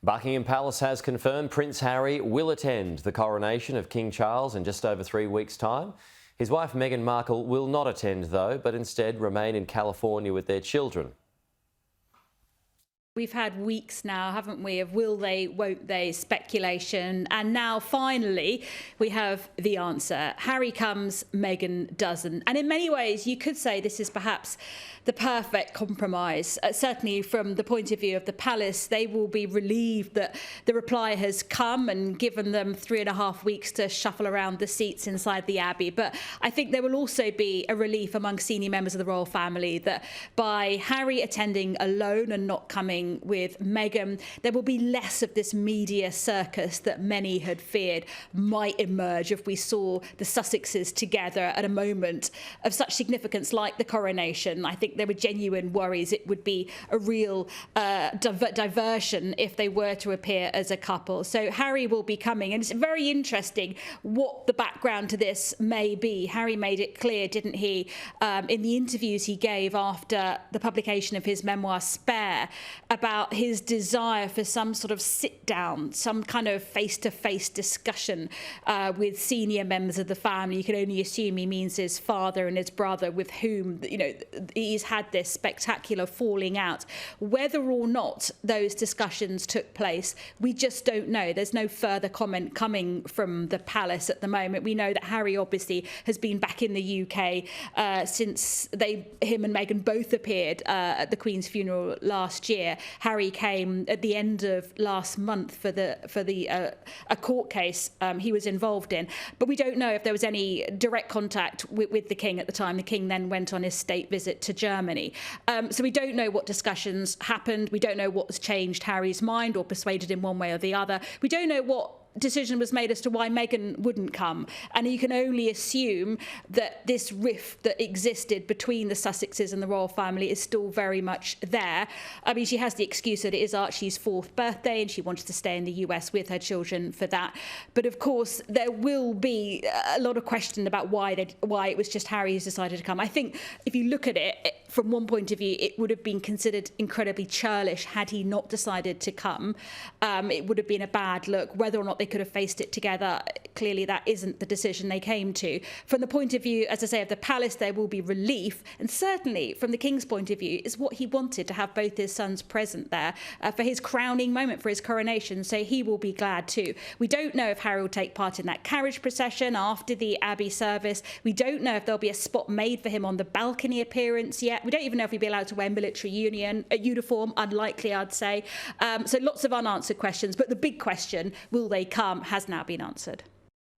Buckingham Palace has confirmed Prince Harry will attend the coronation of King Charles in just over 3 weeks' time. His wife Meghan Markle will not attend though, but instead remain in California with their children. We've had weeks now, haven't we, of will they, won't they, speculation. And now, finally, we have the answer. Harry comes, Meghan doesn't. And in many ways, you could say this is perhaps the perfect compromise. Certainly from the point of view of the palace, they will be relieved that the reply has come and given them 3.5 weeks to shuffle around the seats inside the Abbey. But I think there will also be a relief among senior members of the royal family that by Harry attending alone and not coming with Meghan, there will be less of this media circus that many had feared might emerge if we saw the Sussexes together at a moment of such significance like the coronation. I think there were genuine worries it would be a real diversion if they were to appear as a couple. So Harry will be coming, and it's very interesting what the background to this may be. Harry made it clear, didn't he, in the interviews he gave after the publication of his memoir Spare, about his desire for some sort of sit-down, some kind of face-to-face discussion with senior members of the family. You can only assume he means his father and his brother, with whom, you know, he's had this spectacular falling out. Whether or not those discussions took place, we just don't know. There's no further comment coming from the palace at the moment. We know that Harry obviously has been back in the UK since him and Meghan both appeared at the Queen's funeral last year. Harry came at the end of last month for a court case he was involved in, but we don't know if there was any direct contact with the King at the time. The King then went on his state visit to Germany, so we don't know what discussions happened. We don't know what's changed Harry's mind or persuaded him one way or the other. We don't know what decision was made as to why Meghan wouldn't come, and you can only assume that this rift that existed between the Sussexes and the royal family is still very much there. I mean, she has the excuse that it is Archie's 4th birthday and she wanted to stay in the US with her children for that, but of course there will be a lot of question about why it was just Harry who's decided to come. I think if you look at it from one point of view, it would have been considered incredibly churlish had he not decided to come. It would have been a bad look. Whether or not they could have faced it together, clearly that isn't the decision they came to. From the point of view, as I say, of the palace, there will be relief, and certainly from the King's point of view, is what he wanted, to have both his sons present there for his crowning moment, for his coronation, so he will be glad too. We don't know if Harry will take part in that carriage procession after the Abbey service. We don't know if there'll be a spot made for him on the balcony appearance yet. We don't even know if he'll be allowed to wear military uniform, unlikely I'd say. So lots of unanswered questions, but the big question, will they come, has now been answered.